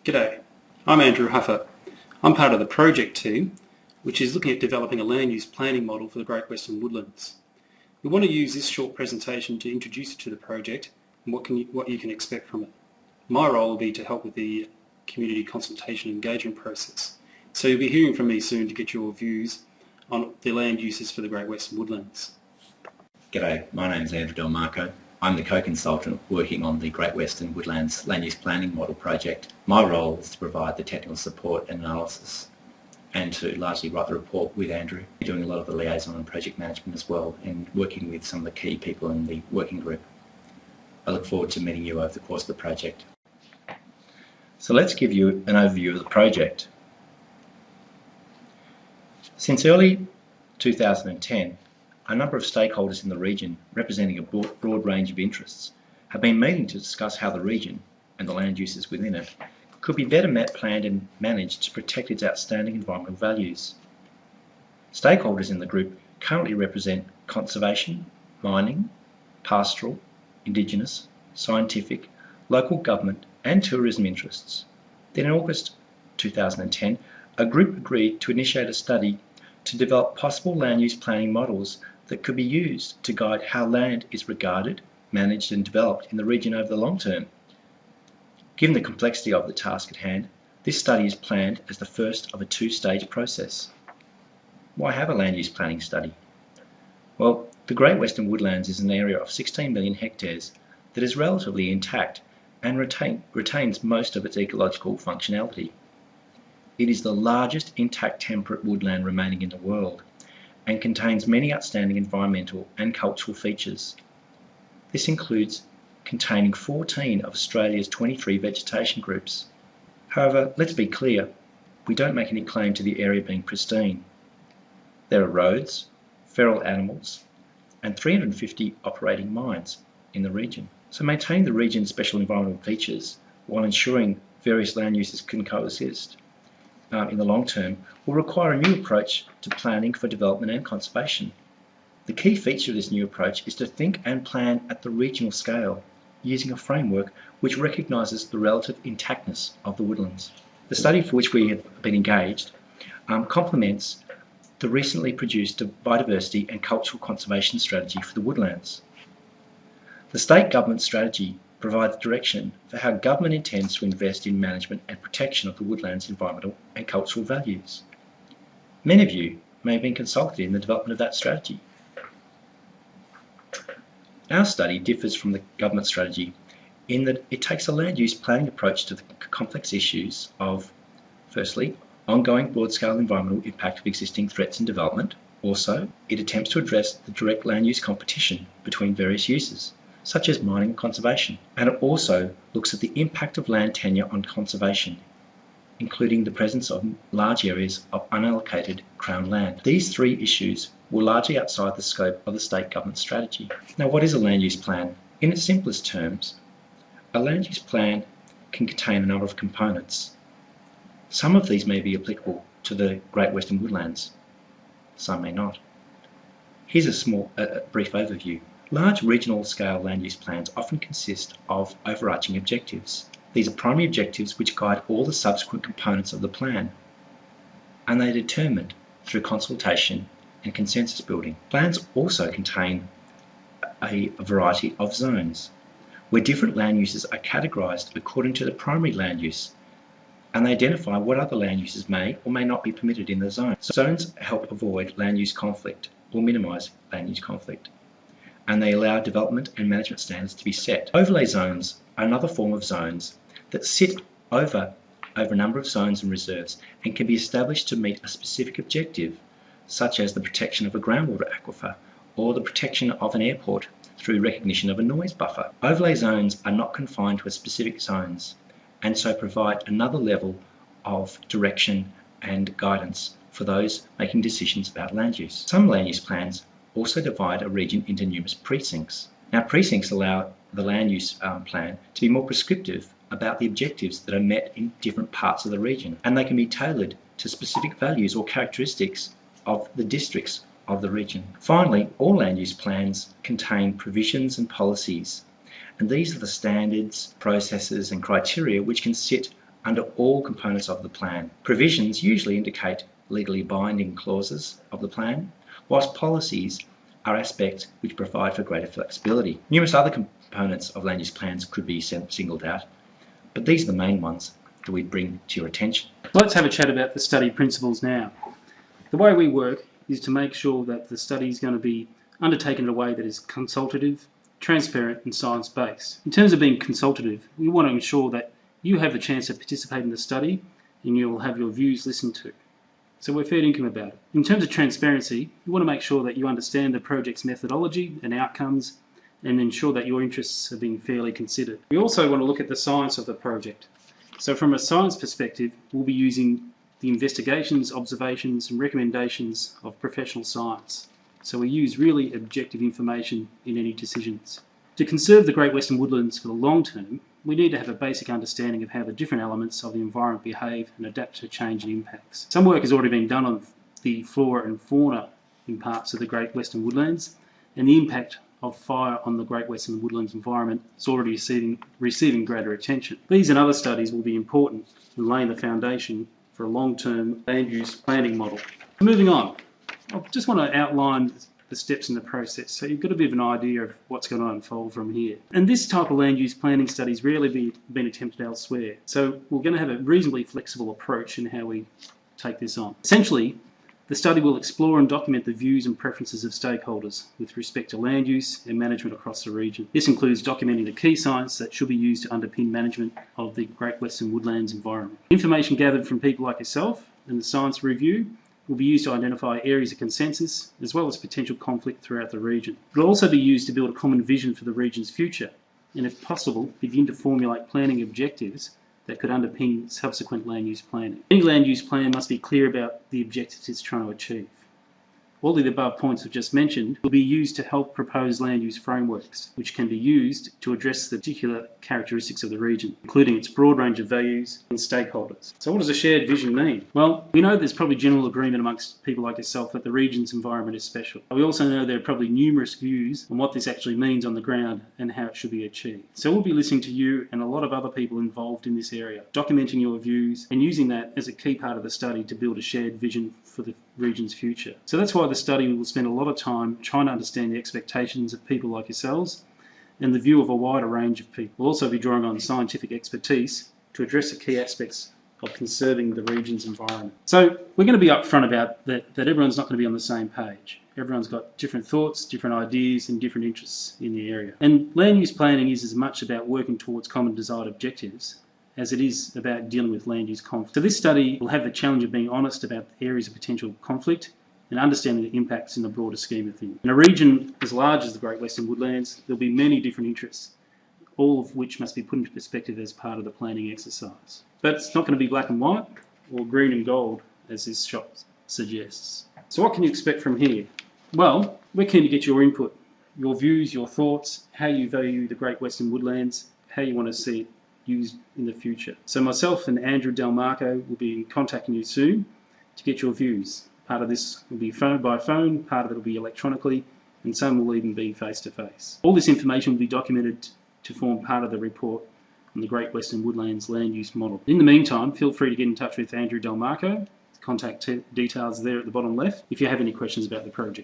G'day, I'm Andrew Huffer. I'm part of the project team, which is looking at developing a land use planning model for the Great Western Woodlands. We want to use this short presentation to introduce you to the project and what you can expect from it. My role will be to help with the community consultation and engagement process. So you'll be hearing from me soon to get your views on the land uses for the Great Western Woodlands. G'day, my name is Andrew Del Marco. I'm the co-consultant working on the Great Western Woodlands Land Use Planning Model project. My role is to provide the technical support and analysis and to largely write the report with Andrew. We're doing a lot of the liaison and project management as well and working with some of the key people in the working group. I look forward to meeting you over the course of the project. So let's give you an overview of the project. Since early 2010, a number of stakeholders in the region, representing a broad range of interests, have been meeting to discuss how the region, and the land uses within it, could be better planned and managed to protect its outstanding environmental values. Stakeholders in the group currently represent conservation, mining, pastoral, indigenous, scientific, local government and tourism interests. Then in August 2010, a group agreed to initiate a study to develop possible land use planning models that could be used to guide how land is regarded, managed and developed in the region over the long term. Given the complexity of the task at hand, this study is planned as the first of a two-stage process. Why have a land use planning study? Well, the Great Western Woodlands is an area of 16 million hectares that is relatively intact and retains most of its ecological functionality. It is the largest intact temperate woodland remaining in the world and contains many outstanding environmental and cultural features. This includes containing 14 of Australia's 23 vegetation groups. However, let's be clear, we don't make any claim to the area being pristine. There are roads, feral animals, and 350 operating mines in the region. So maintaining the region's special environmental features while ensuring various land uses can coexist in the long term will require a new approach to planning for development and conservation. The key feature of this new approach is to think and plan at the regional scale using a framework which recognises the relative intactness of the woodlands. The study for which we have been engaged complements the recently produced biodiversity and cultural conservation strategy for the woodlands. The state government strategy provides direction for how government intends to invest in management and protection of the woodlands' environmental and cultural values. Many of you may have been consulted in the development of that strategy. Our study differs from the government strategy in that it takes a land use planning approach to the complex issues of, firstly, ongoing broad-scale environmental impact of existing threats and development. Also, it attempts to address the direct land use competition between various uses, such as mining and conservation, and it also looks at the impact of land tenure on conservation, including the presence of large areas of unallocated Crown land. These three issues were largely outside the scope of the state government strategy. Now, what is a land use plan? In its simplest terms, a land use plan can contain a number of components. Some of these may be applicable to the Great Western Woodlands, some may not. Here's a brief overview. Large regional scale land use plans often consist of overarching objectives. These are primary objectives which guide all the subsequent components of the plan, and they are determined through consultation and consensus building. Plans also contain a variety of zones, where different land uses are categorised according to the primary land use, and they identify what other land uses may or may not be permitted in the zone. Zones help avoid land use conflict or minimise land use conflict, and they allow development and management standards to be set. Overlay zones are another form of zones that sit over a number of zones and reserves and can be established to meet a specific objective, such as the protection of a groundwater aquifer or the protection of an airport through recognition of a noise buffer. Overlay zones are not confined to specific zones and so provide another level of direction and guidance for those making decisions about land use. Some land use plans also divide a region into numerous precincts. Now, precincts allow the land use plan to be more prescriptive about the objectives that are met in different parts of the region, and they can be tailored to specific values or characteristics of the districts of the region. Finally, all land use plans contain provisions and policies, and these are the standards, processes and criteria which can sit under all components of the plan. Provisions usually indicate legally binding clauses of the plan, whilst policies are aspects which provide for greater flexibility. Numerous other components of land use plans could be singled out, but these are the main ones that we bring to your attention. Let's have a chat about the study principles now. The way we work is to make sure that the study is going to be undertaken in a way that is consultative, transparent and science-based. In terms of being consultative, we want to ensure that you have the chance to participate in the study and you'll have your views listened to. So we're fair income about it. In terms of transparency, you want to make sure that you understand the project's methodology and outcomes and ensure that your interests are being fairly considered. We also want to look at the science of the project. So from a science perspective, we'll be using the investigations, observations and recommendations of professional science. So we use really objective information in any decisions. To conserve the Great Western Woodlands for the long term, we need to have a basic understanding of how the different elements of the environment behave and adapt to change and impacts. Some work has already been done on the flora and fauna in parts of the Great Western Woodlands, and the impact of fire on the Great Western Woodlands environment is already receiving greater attention. These and other studies will be important in laying the foundation for a long-term land use planning model. Moving on, I just want to outline the steps in the process, so you've got a bit of an idea of what's going to unfold from here. And this type of land use planning study has rarely been attempted elsewhere, so we're going to have a reasonably flexible approach in how we take this on. Essentially, the study will explore and document the views and preferences of stakeholders with respect to land use and management across the region. This includes documenting the key science that should be used to underpin management of the Great Western Woodlands environment. Information gathered from people like yourself and the science review will be used to identify areas of consensus as well as potential conflict throughout the region. It will also be used to build a common vision for the region's future and, if possible, begin to formulate planning objectives that could underpin subsequent land use planning. Any land use plan must be clear about the objectives it's trying to achieve. All the above points I've just mentioned will be used to help propose land use frameworks, which can be used to address the particular characteristics of the region, including its broad range of values and stakeholders. So what does a shared vision mean? Well, we know there's probably general agreement amongst people like yourself that the region's environment is special. We also know there are probably numerous views on what this actually means on the ground and how it should be achieved. So we'll be listening to you and a lot of other people involved in this area, documenting your views and using that as a key part of the study to build a shared vision for the region's future. So that's why the study will spend a lot of time trying to understand the expectations of people like yourselves and the view of a wider range of people. We'll also be drawing on scientific expertise to address the key aspects of conserving the region's environment. So we're going to be upfront about that everyone's not going to be on the same page. Everyone's got different thoughts, different ideas and different interests in the area. And land use planning is as much about working towards common desired objectives as it is about dealing with land use conflict. So this study will have the challenge of being honest about areas of potential conflict and understanding the impacts in the broader scheme of things. In a region as large as the Great Western Woodlands, there'll be many different interests, all of which must be put into perspective as part of the planning exercise. But it's not going to be black and white or green and gold, as this shot suggests. So what can you expect from here? Well, we're keen to get your input, your views, your thoughts, how you value the Great Western Woodlands, how you want to see it used in the future. So myself and Andrew Delmarco will be contacting you soon to get your views. Part of this will be phone by phone, part of it will be electronically, and some will even be face-to-face. All this information will be documented to form part of the report on the Great Western Woodlands land use model. In the meantime, feel free to get in touch with Andrew Delmarco. Contact details there at the bottom left if you have any questions about the project.